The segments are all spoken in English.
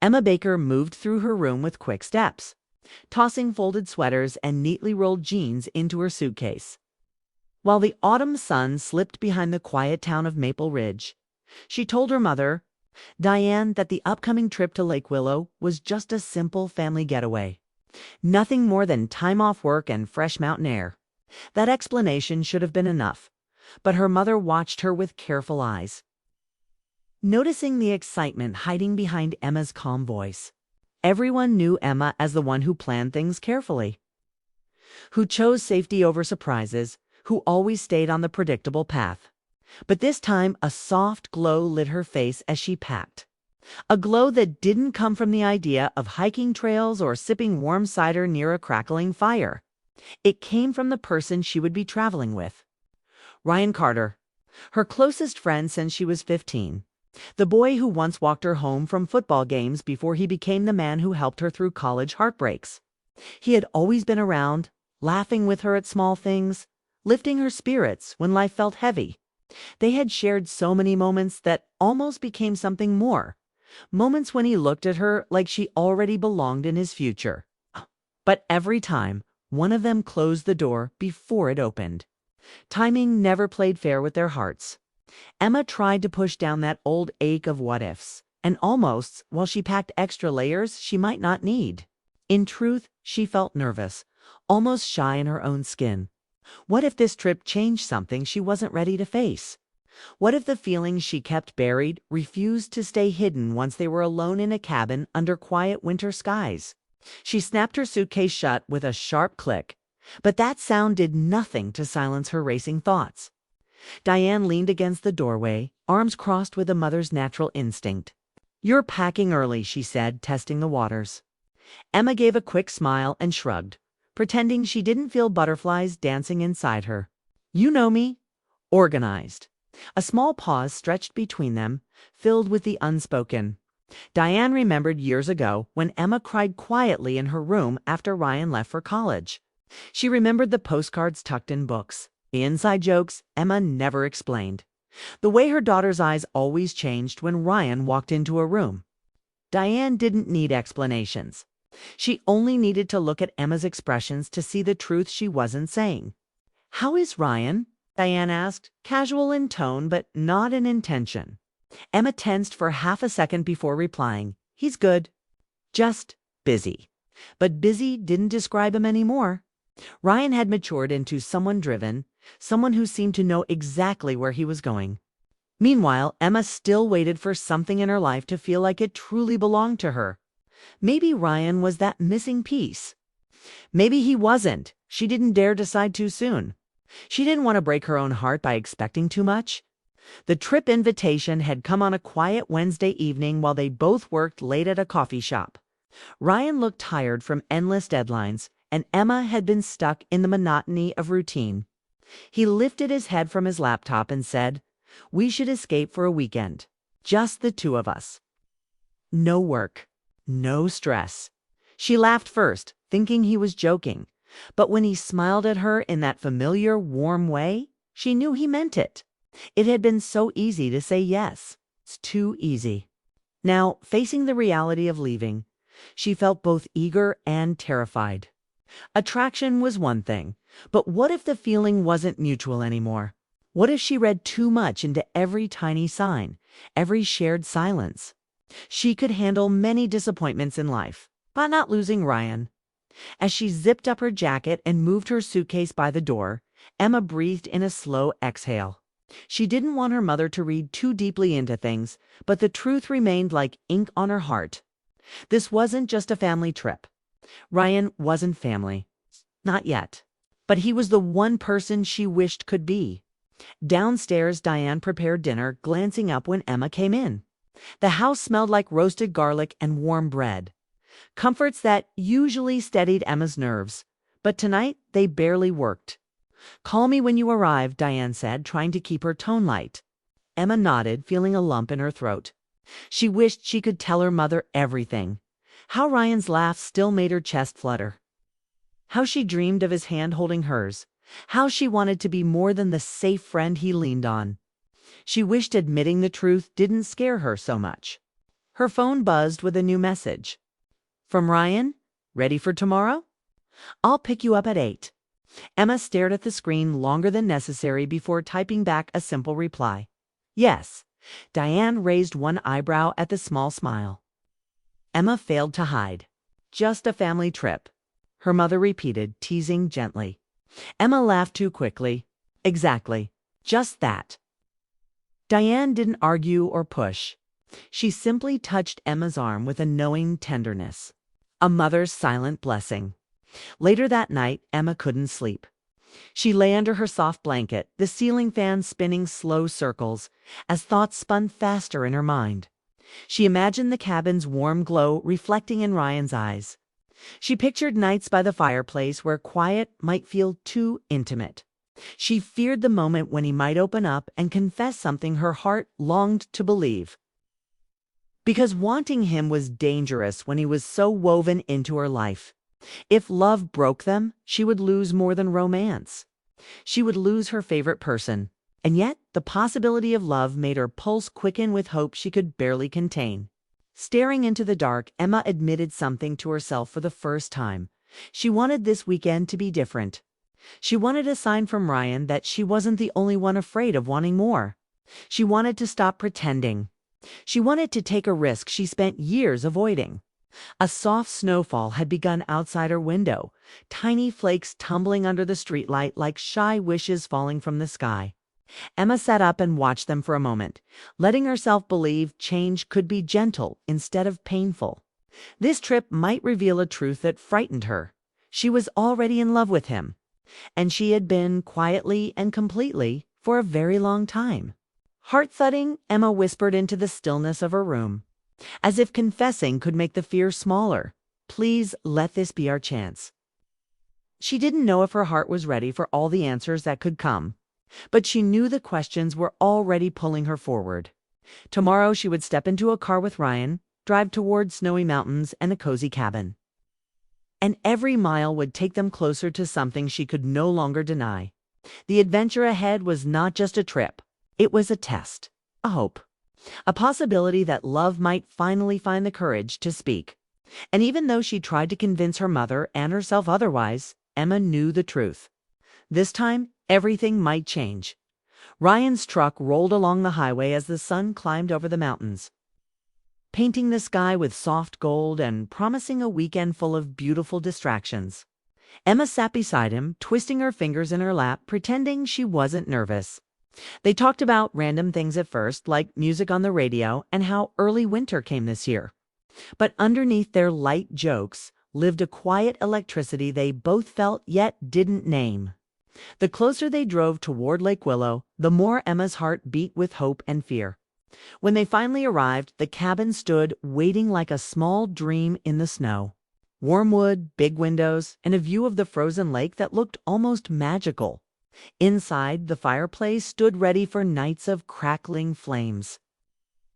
Emma Baker moved through her room with quick steps, tossing folded sweaters and neatly rolled jeans into her suitcase. While the autumn sun slipped behind the quiet town of Maple Ridge, she told her mother, Diane, that the upcoming trip to Lake Willow was just a simple family getaway. Nothing more than time off work and fresh mountain air. That explanation should have been enough, but her mother watched her with careful eyes, noticing the excitement hiding behind Emma's calm voice. Everyone knew Emma as the one who planned things carefully, who chose safety over surprises, who always stayed on the predictable path. But this time, a soft glow lit her face as she packed. A glow that didn't come from the idea of hiking trails or sipping warm cider near a crackling fire. It came from the person she would be traveling with. Ryan Carter, her closest friend since she was 15. The boy who once walked her home from football games before he became the man who helped her through college heartbreaks. He had always been around, laughing with her at small things, lifting her spirits when life felt heavy. They had shared so many moments that almost became something more. Moments when he looked at her like she already belonged in his future. But every time, one of them closed the door before it opened. Timing never played fair with their hearts. Emma tried to push down that old ache of what-ifs and almosts while she packed extra layers she might not need. In truth, she felt nervous, almost shy in her own skin. What if this trip changed something she wasn't ready to face? What if the feelings she kept buried refused to stay hidden once they were alone in a cabin under quiet winter skies? She snapped her suitcase shut with a sharp click, but that sound did nothing to silence her racing thoughts. Diane leaned against the doorway, arms crossed with a mother's natural instinct. "You're packing early," she said, testing the waters. Emma gave a quick smile and shrugged, pretending she didn't feel butterflies dancing inside her. "You know me. Organized." A small pause stretched between them, filled with the unspoken. Diane remembered years ago when Emma cried quietly in her room after Ryan left for college. She remembered the postcards tucked in books, the inside jokes Emma never explained, the way her daughter's eyes always changed when Ryan walked into a room. Diane didn't need explanations. She only needed to look at Emma's expressions to see the truth she wasn't saying. "How is Ryan?" Diane asked, casual in tone but not in intention. Emma tensed for half a second before replying, "He's good. Just busy." But busy didn't describe him anymore. Ryan had matured into someone driven, someone who seemed to know exactly where he was going. Meanwhile, Emma still waited for something in her life to feel like it truly belonged to her. Maybe Ryan was that missing piece. Maybe he wasn't. She didn't dare decide too soon. She didn't want to break her own heart by expecting too much. The trip invitation had come on a quiet Wednesday evening while they both worked late at a coffee shop. Ryan looked tired from endless deadlines, and Emma had been stuck in the monotony of routine. He lifted his head from his laptop and said, "We should escape for a weekend. Just the two of us. No work. No stress." She laughed first, thinking he was joking. But when he smiled at her in that familiar, warm way, she knew he meant it. It had been so easy to say yes. It's too easy. Now, facing the reality of leaving, she felt both eager and terrified. Attraction was one thing, but what if the feeling wasn't mutual anymore? What if she read too much into every tiny sign, every shared silence? She could handle many disappointments in life, but not losing Ryan. As she zipped up her jacket and moved her suitcase by the door, Emma breathed in a slow exhale. She didn't want her mother to read too deeply into things, but the truth remained like ink on her heart. This wasn't just a family trip. Ryan wasn't family. Not yet. But he was the one person she wished could be. Downstairs, Diane prepared dinner, glancing up when Emma came in. The house smelled like roasted garlic and warm bread. Comforts that usually steadied Emma's nerves, but tonight they barely worked. "Call me when you arrive," Diane said, trying to keep her tone light. Emma nodded, feeling a lump in her throat. She wished she could tell her mother everything. How Ryan's laugh still made her chest flutter. How she dreamed of his hand holding hers. How she wanted to be more than the safe friend he leaned on. She wished admitting the truth didn't scare her so much. Her phone buzzed with a new message. From Ryan, ready for tomorrow? I'll pick you up at 8. Emma stared at the screen longer than necessary before typing back a simple reply. Yes. Diane raised one eyebrow at the small smile. Emma failed to hide. Just a family trip, her mother repeated, teasing gently. Emma laughed too quickly. Exactly. Just that. Diane didn't argue or push. She simply touched Emma's arm with a knowing tenderness. A mother's silent blessing. Later that night, Emma couldn't sleep. She lay under her soft blanket, the ceiling fan spinning slow circles, as thoughts spun faster in her mind. She imagined the cabin's warm glow reflecting in Ryan's eyes. She pictured nights by the fireplace where quiet might feel too intimate. She feared the moment when he might open up and confess something her heart longed to believe. Because wanting him was dangerous when he was so woven into her life. If love broke them, she would lose more than romance. She would lose her favorite person. And yet, the possibility of love made her pulse quicken with hope she could barely contain. Staring into the dark, Emma admitted something to herself for the first time. She wanted this weekend to be different. She wanted a sign from Ryan that she wasn't the only one afraid of wanting more. She wanted to stop pretending. She wanted to take a risk she spent years avoiding. A soft snowfall had begun outside her window, tiny flakes tumbling under the streetlight like shy wishes falling from the sky. Emma sat up and watched them for a moment, letting herself believe change could be gentle instead of painful. This trip might reveal a truth that frightened her. She was already in love with him, and she had been quietly and completely for a very long time. Heart-thudding, Emma whispered into the stillness of her room. As if confessing could make the fear smaller. Please let this be our chance. She didn't know if her heart was ready for all the answers that could come, but she knew the questions were already pulling her forward. Tomorrow she would step into a car with Ryan, drive toward snowy mountains and a cozy cabin. And every mile would take them closer to something she could no longer deny. The adventure ahead was not just a trip. It was a test, a hope. A possibility that love might finally find the courage to speak. And even though she tried to convince her mother and herself otherwise, Emma knew the truth. This time, everything might change. Ryan's truck rolled along the highway as the sun climbed over the mountains, painting the sky with soft gold and promising a weekend full of beautiful distractions. Emma sat beside him, twisting her fingers in her lap, pretending she wasn't nervous. They talked about random things at first, like music on the radio and how early winter came this year. But underneath their light jokes lived a quiet electricity they both felt yet didn't name. The closer they drove toward Lake Willow, the more Emma's heart beat with hope and fear. When they finally arrived, the cabin stood waiting like a small dream in the snow. Warm wood, big windows, and a view of the frozen lake that looked almost magical. Inside, the fireplace stood ready for nights of crackling flames.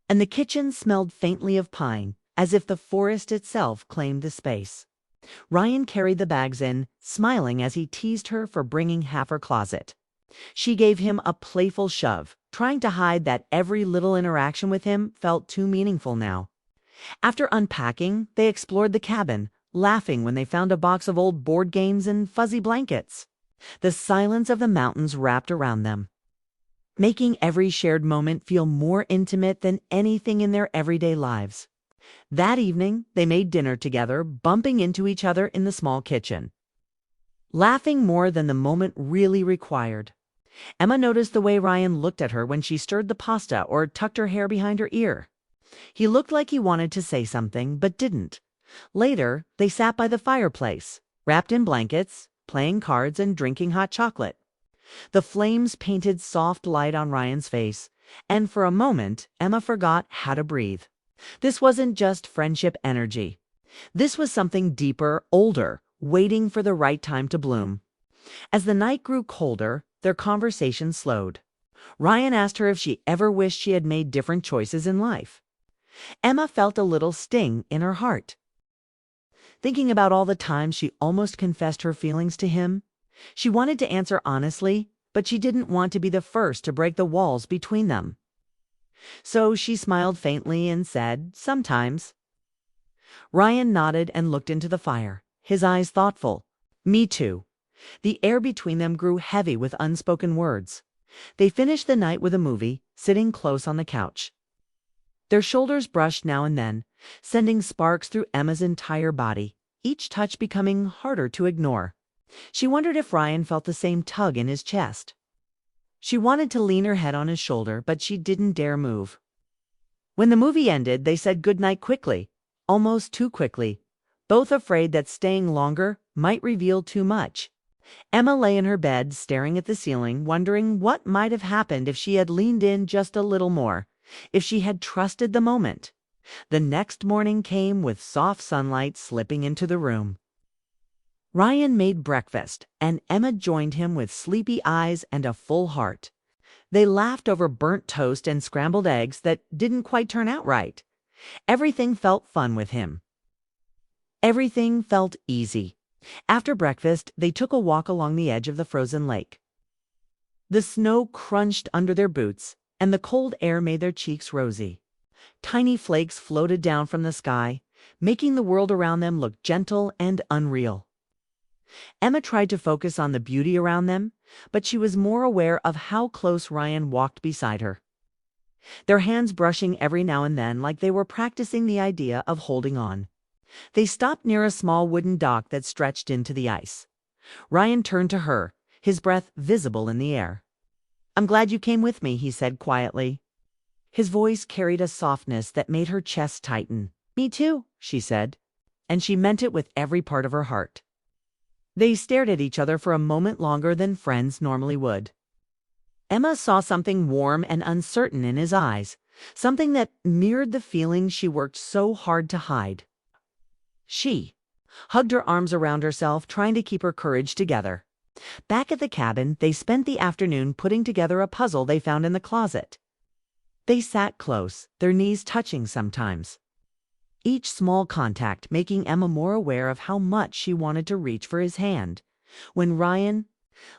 And the kitchen smelled faintly of pine, as if the forest itself claimed the space. Ryan carried the bags in, smiling as he teased her for bringing half her closet. She gave him a playful shove, trying to hide that every little interaction with him felt too meaningful now. After unpacking, they explored the cabin, laughing when they found a box of old board games and fuzzy blankets. The silence of the mountains wrapped around them, making every shared moment feel more intimate than anything in their everyday lives. That evening, they made dinner together, bumping into each other in the small kitchen, laughing more than the moment really required. Emma noticed the way Ryan looked at her when she stirred the pasta or tucked her hair behind her ear. He looked like he wanted to say something, but didn't. Later, they sat by the fireplace, wrapped in blankets, playing cards and drinking hot chocolate. The flames painted soft light on Ryan's face, and for a moment, Emma forgot how to breathe. This wasn't just friendship energy. This was something deeper, older, waiting for the right time to bloom. As the night grew colder, their conversation slowed. Ryan asked her if she ever wished she had made different choices in life. Emma felt a little sting in her heart. Thinking about all the times she almost confessed her feelings to him, she wanted to answer honestly, but she didn't want to be the first to break the walls between them. So she smiled faintly and said, "Sometimes." Ryan nodded and looked into the fire, his eyes thoughtful. "Me too." The air between them grew heavy with unspoken words. They finished the night with a movie, sitting close on the couch. Their shoulders brushed now and then, sending sparks through Emma's entire body, each touch becoming harder to ignore. She wondered if Ryan felt the same tug in his chest. She wanted to lean her head on his shoulder, but she didn't dare move. When the movie ended, they said goodnight quickly, almost too quickly, both afraid that staying longer might reveal too much. Emma lay in her bed, staring at the ceiling, wondering what might have happened if she had leaned in just a little more, if she had trusted the moment. The next morning came with soft sunlight slipping into the room. Ryan made breakfast, and Emma joined him with sleepy eyes and a full heart. They laughed over burnt toast and scrambled eggs that didn't quite turn out right. Everything felt fun with him. Everything felt easy. After breakfast, they took a walk along the edge of the frozen lake. The snow crunched under their boots, and the cold air made their cheeks rosy. Tiny flakes floated down from the sky, making the world around them look gentle and unreal. Emma tried to focus on the beauty around them, but she was more aware of how close Ryan walked beside her, their hands brushing every now and then like they were practicing the idea of holding on. They stopped near a small wooden dock that stretched into the ice. Ryan turned to her, his breath visible in the air. "I'm glad you came with me," he said quietly. His voice carried a softness that made her chest tighten. "Me too," she said, and she meant it with every part of her heart. They stared at each other for a moment longer than friends normally would. Emma saw something warm and uncertain in his eyes, something that mirrored the feeling she worked so hard to hide. She hugged her arms around herself, trying to keep her courage together. Back at the cabin, they spent the afternoon putting together a puzzle they found in the closet. They sat close, their knees touching sometimes, each small contact making Emma more aware of how much she wanted to reach for his hand. When Ryan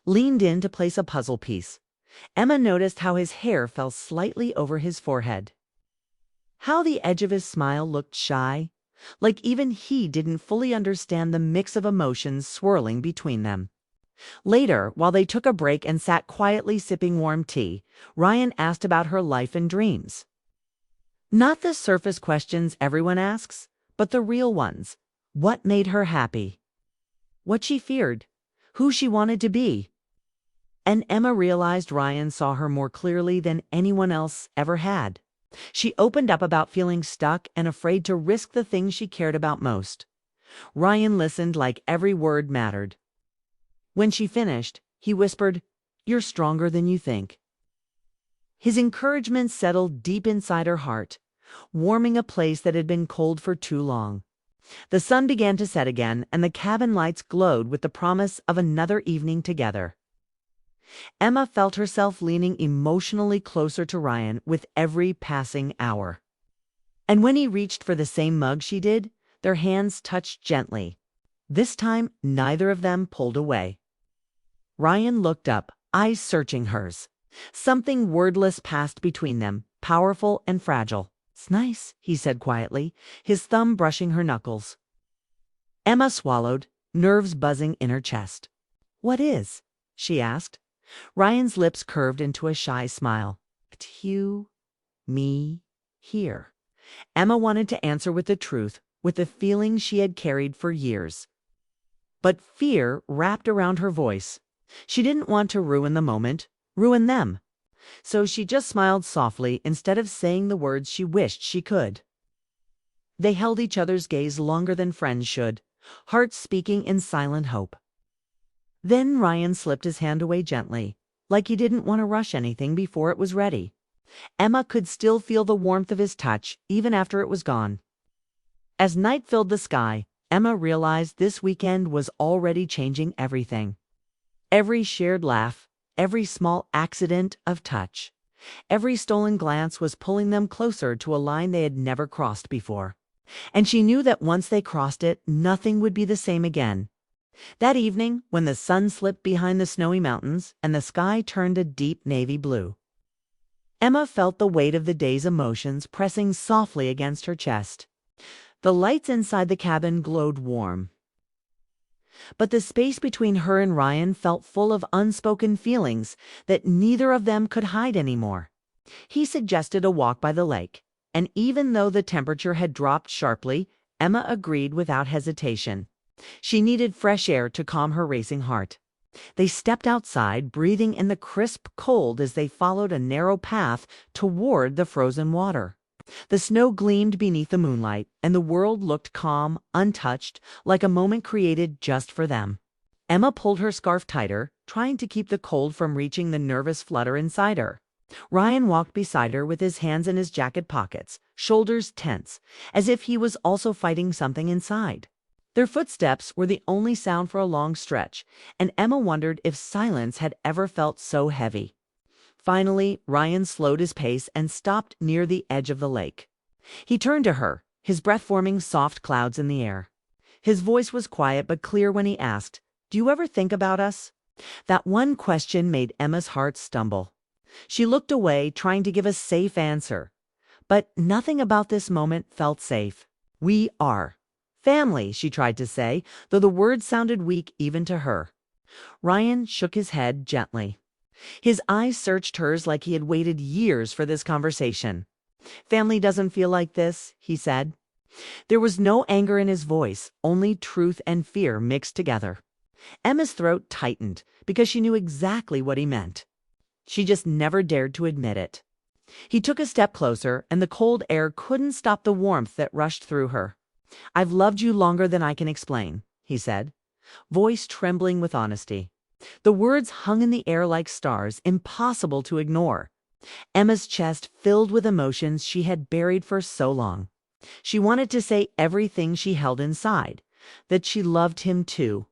leaned in to place a puzzle piece, Emma noticed how his hair fell slightly over his forehead, how the edge of his smile looked shy, like even he didn't fully understand the mix of emotions swirling between them. Later, while they took a break and sat quietly sipping warm tea, Ryan asked about her life and dreams. Not the surface questions everyone asks, but the real ones. What made her happy? What she feared? Who she wanted to be? And Emma realized Ryan saw her more clearly than anyone else ever had. She opened up about feeling stuck and afraid to risk the things she cared about most. Ryan listened like every word mattered. When she finished, he whispered, "You're stronger than you think." His encouragement settled deep inside her heart, warming a place that had been cold for too long. The sun began to set again, and the cabin lights glowed with the promise of another evening together. Emma felt herself leaning emotionally closer to Ryan with every passing hour. And when he reached for the same mug she did, their hands touched gently. This time, neither of them pulled away. Ryan looked up, eyes searching hers. Something wordless passed between them, powerful and fragile. "It's nice," he said quietly, his thumb brushing her knuckles. Emma swallowed, nerves buzzing in her chest. "What is?" she asked. Ryan's lips curved into a shy smile. "It's you, me, here." Emma wanted to answer with the truth, with the feeling she had carried for years. But fear wrapped around her voice. She didn't want to ruin the moment, ruin them. So she just smiled softly instead of saying the words she wished she could. They held each other's gaze longer than friends should, hearts speaking in silent hope. Then Ryan slipped his hand away gently, like he didn't want to rush anything before it was ready. Emma could still feel the warmth of his touch even after it was gone. As night filled the sky, Emma realized this weekend was already changing everything. Every shared laugh, every small accident of touch, every stolen glance was pulling them closer to a line they had never crossed before. And she knew that once they crossed it, nothing would be the same again. That evening, when the sun slipped behind the snowy mountains and the sky turned a deep navy blue, Emma felt the weight of the day's emotions pressing softly against her chest. The lights inside the cabin glowed warm, but the space between her and Ryan felt full of unspoken feelings that neither of them could hide anymore. He suggested a walk by the lake, and even though the temperature had dropped sharply, Emma agreed without hesitation. She needed fresh air to calm her racing heart. They stepped outside, breathing in the crisp cold as they followed a narrow path toward the frozen water. The snow gleamed beneath the moonlight, and the world looked calm, untouched, like a moment created just for them. Emma pulled her scarf tighter, trying to keep the cold from reaching the nervous flutter inside her. Ryan walked beside her with his hands in his jacket pockets, shoulders tense, as if he was also fighting something inside. Their footsteps were the only sound for a long stretch, and Emma wondered if silence had ever felt so heavy. Finally, Ryan slowed his pace and stopped near the edge of the lake. He turned to her, his breath forming soft clouds in the air. His voice was quiet but clear when he asked, "Do you ever think about us?" That one question made Emma's heart stumble. She looked away, trying to give a safe answer. But nothing about this moment felt safe. "We are family," she tried to say, though the words sounded weak even to her. Ryan shook his head gently. His eyes searched hers like he had waited years for this conversation. "Family doesn't feel like this," he said. There was no anger in his voice, only truth and fear mixed together. Emma's throat tightened because she knew exactly what he meant. She just never dared to admit it. He took a step closer, and the cold air couldn't stop the warmth that rushed through her. "I've loved you longer than I can explain," he said, voice trembling with honesty. The words hung in the air like stars, impossible to ignore. Emma's chest filled with emotions she had buried for so long. She wanted to say everything she held inside, that she loved him too,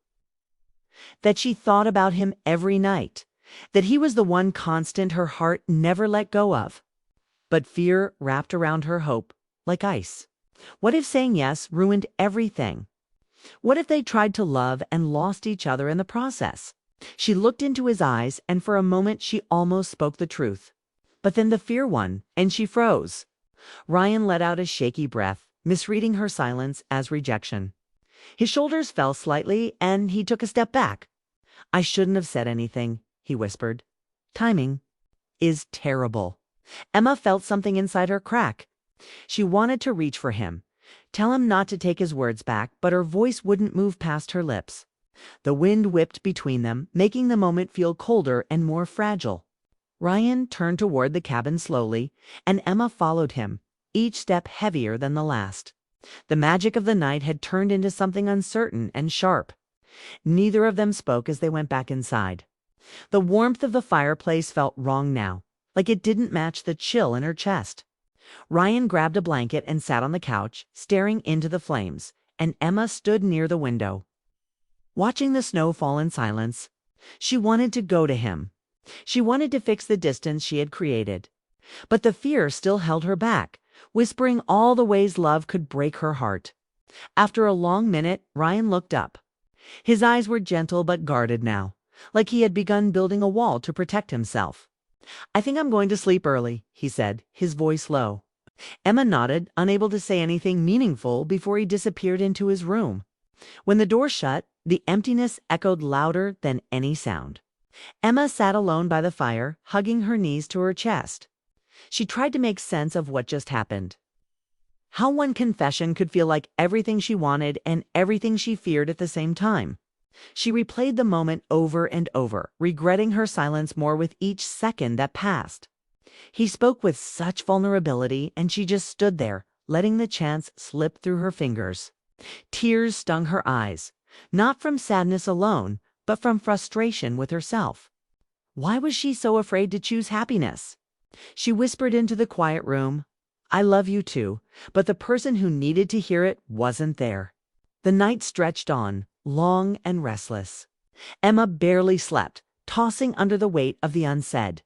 that she thought about him every night, that he was the one constant her heart never let go of. But fear wrapped around her hope like ice. What if saying yes ruined everything? What if they tried to love and lost each other in the process? She looked into his eyes, and for a moment she almost spoke the truth. But then the fear won, and she froze. Ryan let out a shaky breath, misreading her silence as rejection. His shoulders fell slightly, and he took a step back. "I shouldn't have said anything," he whispered. "Timing is terrible." Emma felt something inside her crack. She wanted to reach for him, tell him not to take his words back, but her voice wouldn't move past her lips. The wind whipped between them, making the moment feel colder and more fragile. Ryan turned toward the cabin slowly, and Emma followed him, each step heavier than the last. The magic of the night had turned into something uncertain and sharp. Neither of them spoke as they went back inside. The warmth of the fireplace felt wrong now, like it didn't match the chill in her chest. Ryan grabbed a blanket and sat on the couch, staring into the flames, and Emma stood near the window, watching the snow fall in silence. She wanted to go to him. She wanted to fix the distance she had created. But the fear still held her back, whispering all the ways love could break her heart. After a long minute, Ryan looked up. His eyes were gentle but guarded now, like he had begun building a wall to protect himself. "I think I'm going to sleep early," he said, his voice low. Emma nodded, unable to say anything meaningful before he disappeared into his room. When the door shut, the emptiness echoed louder than any sound. Emma sat alone by the fire, hugging her knees to her chest. She tried to make sense of what just happened. How one confession could feel like everything she wanted and everything she feared at the same time. She replayed the moment over and over, regretting her silence more with each second that passed. He spoke with such vulnerability, and she just stood there, letting the chance slip through her fingers. Tears stung her eyes, not from sadness alone, but from frustration with herself. Why was she so afraid to choose happiness? She whispered into the quiet room, "I love you too," but the person who needed to hear it wasn't there. The night stretched on, long and restless. Emma barely slept, tossing under the weight of the unsaid.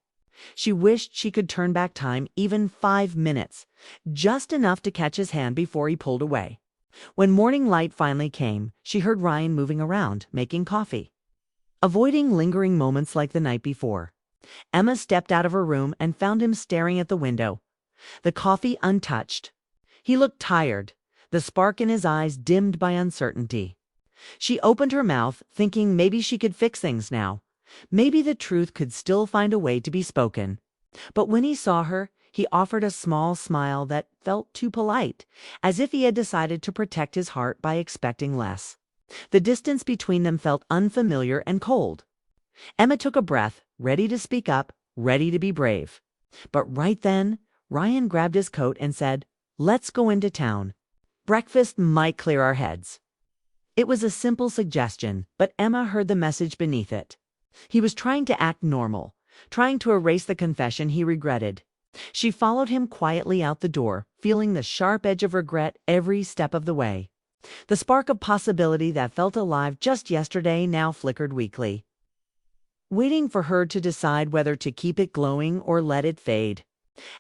She wished she could turn back time even 5 minutes, just enough to catch his hand before he pulled away. When morning light finally came, she heard Ryan moving around, making coffee. Avoiding lingering moments like the night before, Emma stepped out of her room and found him staring at the window, the coffee untouched. He looked tired, the spark in his eyes dimmed by uncertainty. She opened her mouth, thinking maybe she could fix things now. Maybe the truth could still find a way to be spoken. But when he saw her, he offered a small smile that felt too polite, as if he had decided to protect his heart by expecting less. The distance between them felt unfamiliar and cold. Emma took a breath, ready to speak up, ready to be brave. But right then, Ryan grabbed his coat and said, "Let's go into town. Breakfast might clear our heads." It was a simple suggestion, but Emma heard the message beneath it. He was trying to act normal, trying to erase the confession he regretted. She followed him quietly out the door, feeling the sharp edge of regret every step of the way. The spark of possibility that felt alive just yesterday now flickered weakly, waiting for her to decide whether to keep it glowing or let it fade.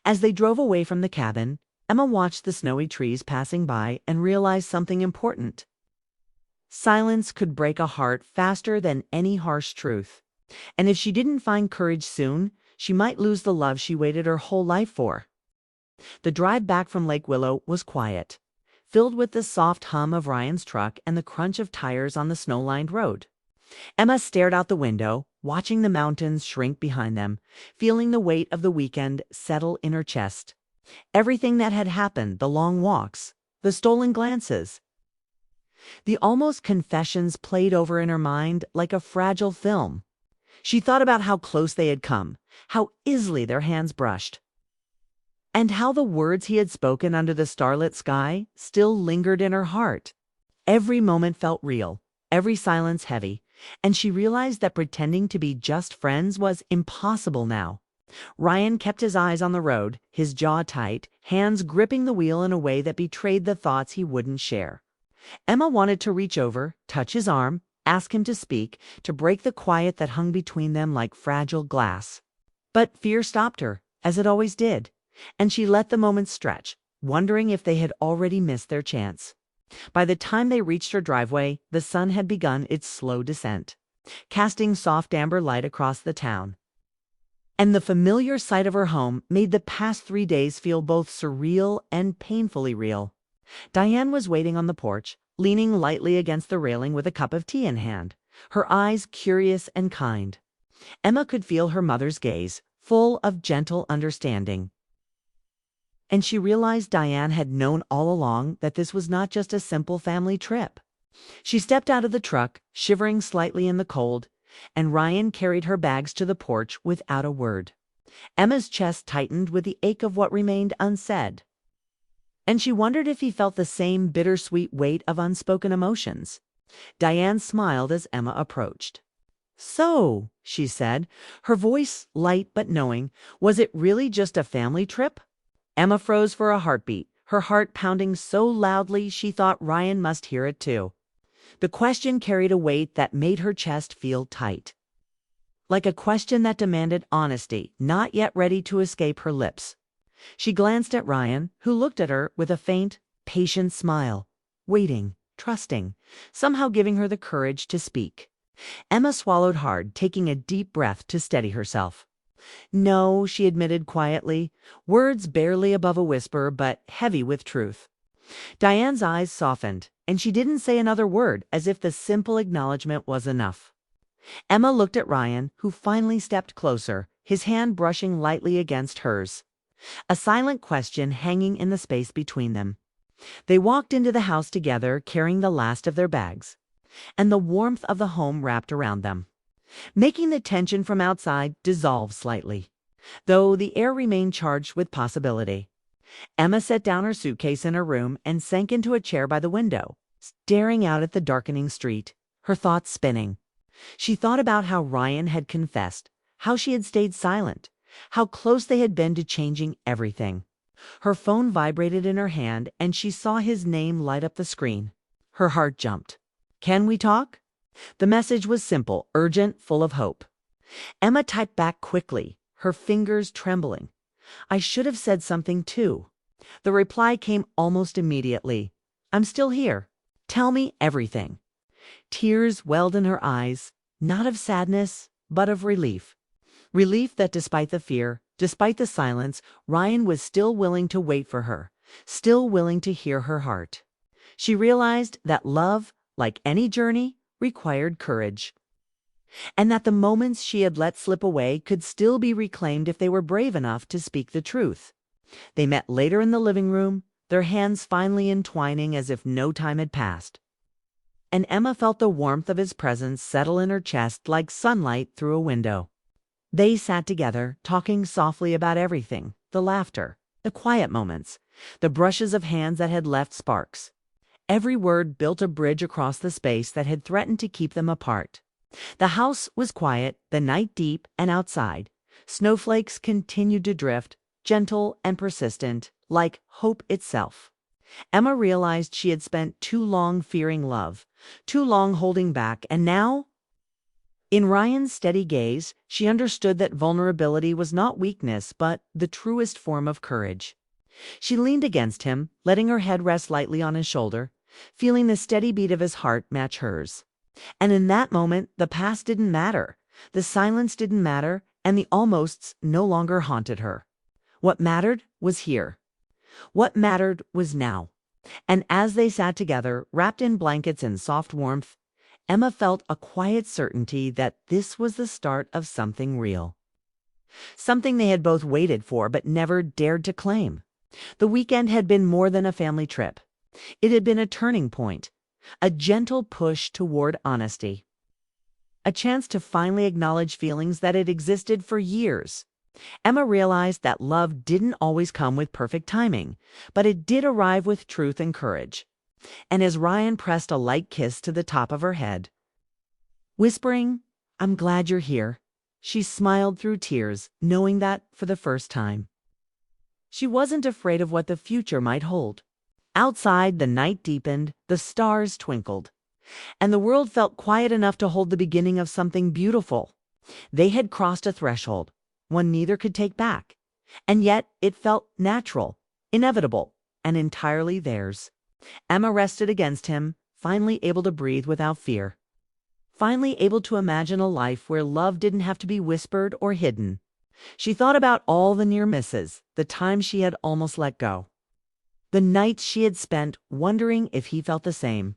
As they drove away from the cabin, Emma watched the snowy trees passing by and realized something important. Silence could break a heart faster than any harsh truth. And if she didn't find courage soon, she might lose the love she waited her whole life for. The drive back from Lake Willow was quiet, filled with the soft hum of Ryan's truck and the crunch of tires on the snow-lined road. Emma stared out the window, watching the mountains shrink behind them, feeling the weight of the weekend settle in her chest. Everything that had happened, the long walks, the stolen glances, the almost confessions played over in her mind like a fragile film. She thought about how close they had come, how easily their hands brushed, and how the words he had spoken under the starlit sky still lingered in her heart. Every moment felt real, every silence heavy, and she realized that pretending to be just friends was impossible now. Ryan kept his eyes on the road, his jaw tight, hands gripping the wheel in a way that betrayed the thoughts he wouldn't share. Emma wanted to reach over, touch his arm, ask him to speak, to break the quiet that hung between them like fragile glass. But fear stopped her, as it always did, and she let the moments stretch, wondering if they had already missed their chance. By the time they reached her driveway, the sun had begun its slow descent, casting soft amber light across the town. And the familiar sight of her home made the past 3 days feel both surreal and painfully real. Diane was waiting on the porch, leaning lightly against the railing with a cup of tea in hand, her eyes curious and kind. Emma could feel her mother's gaze, full of gentle understanding. And she realized Diane had known all along that this was not just a simple family trip. She stepped out of the truck, shivering slightly in the cold, and Ryan carried her bags to the porch without a word. Emma's chest tightened with the ache of what remained unsaid, and she wondered if he felt the same bittersweet weight of unspoken emotions. Diane smiled as Emma approached. "So," she said, her voice light but knowing, "was it really just a family trip?" Emma froze for a heartbeat, her heart pounding so loudly she thought Ryan must hear it too. The question carried a weight that made her chest feel tight, like a question that demanded honesty, not yet ready to escape her lips. She glanced at Ryan, who looked at her with a faint, patient smile, waiting, trusting, somehow giving her the courage to speak. Emma swallowed hard, taking a deep breath to steady herself. "No," she admitted quietly, words barely above a whisper, but heavy with truth. Diane's eyes softened, and she didn't say another word, as if the simple acknowledgement was enough. Emma looked at Ryan, who finally stepped closer, his hand brushing lightly against hers, a silent question hanging in the space between them. They walked into the house together, carrying the last of their bags, and the warmth of the home wrapped around them, making the tension from outside dissolve slightly, though the air remained charged with possibility. Emma set down her suitcase in her room and sank into a chair by the window, staring out at the darkening street, her thoughts spinning. She thought about how Ryan had confessed, how she had stayed silent, how close they had been to changing everything. Her phone vibrated in her hand, and she saw his name light up the screen. Her heart jumped. "Can we talk?" The message was simple, urgent, full of hope. Emma typed back quickly, her fingers trembling. "I should have said something too." The reply came almost immediately. "I'm still here. Tell me everything." Tears welled in her eyes, not of sadness, but of relief. Relief that despite the fear, despite the silence, Ryan was still willing to wait for her, still willing to hear her heart. She realized that love, like any journey, required courage, and that the moments she had let slip away could still be reclaimed if they were brave enough to speak the truth. They met later in the living room, their hands finally entwining as if no time had passed. And Emma felt the warmth of his presence settle in her chest like sunlight through a window. They sat together, talking softly about everything, the laughter, the quiet moments, the brushes of hands that had left sparks. Every word built a bridge across the space that had threatened to keep them apart. The house was quiet, the night deep, and outside, snowflakes continued to drift, gentle and persistent, like hope itself. Emma realized she had spent too long fearing love, too long holding back, and now, in Ryan's steady gaze, she understood that vulnerability was not weakness, but the truest form of courage. She leaned against him, letting her head rest lightly on his shoulder, feeling the steady beat of his heart match hers. And in that moment, the past didn't matter, the silence didn't matter, and the almosts no longer haunted her. What mattered was here. What mattered was now. And as they sat together, wrapped in blankets and soft warmth, Emma felt a quiet certainty that this was the start of something real. Something they had both waited for but never dared to claim. The weekend had been more than a family trip. It had been a turning point, a gentle push toward honesty. A chance to finally acknowledge feelings that had existed for years. Emma realized that love didn't always come with perfect timing, but it did arrive with truth and courage. And as Ryan pressed a light kiss to the top of her head, whispering, "I'm glad you're here," she smiled through tears, knowing that, for the first time, she wasn't afraid of what the future might hold. Outside, the night deepened, the stars twinkled, and the world felt quiet enough to hold the beginning of something beautiful. They had crossed a threshold, one neither could take back, and yet it felt natural, inevitable, and entirely theirs. Emma rested against him, finally able to breathe without fear. Finally able to imagine a life where love didn't have to be whispered or hidden. She thought about all the near misses, the times she had almost let go, the nights she had spent wondering if he felt the same.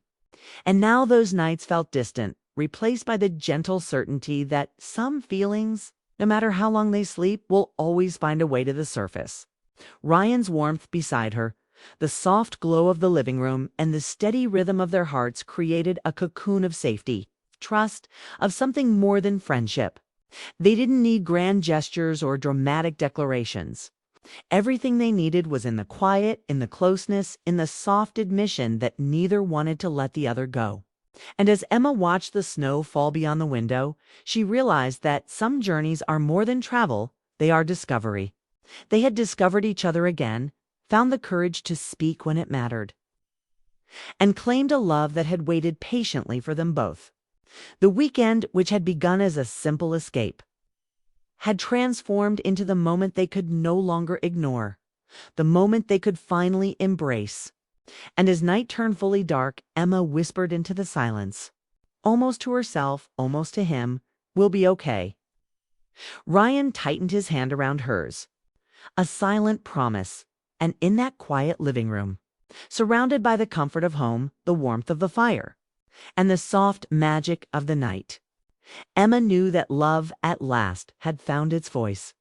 And now those nights felt distant, replaced by the gentle certainty that some feelings, no matter how long they sleep, will always find a way to the surface. Ryan's warmth beside her, the soft glow of the living room, and the steady rhythm of their hearts created a cocoon of safety, trust, of something more than friendship. They didn't need grand gestures or dramatic declarations. Everything they needed was in the quiet, in the closeness, in the soft admission that neither wanted to let the other go. And as Emma watched the snow fall beyond the window, she realized that some journeys are more than travel, they are discovery. They had discovered each other again, found the courage to speak when it mattered, and claimed a love that had waited patiently for them both. The weekend, which had begun as a simple escape, had transformed into the moment they could no longer ignore, the moment they could finally embrace. And as night turned fully dark, Emma whispered into the silence, almost to herself, almost to him, "We'll be okay." Ryan tightened his hand around hers, a silent promise. And in that quiet living room, surrounded by the comfort of home, the warmth of the fire, and the soft magic of the night, Emma knew that love at last had found its voice.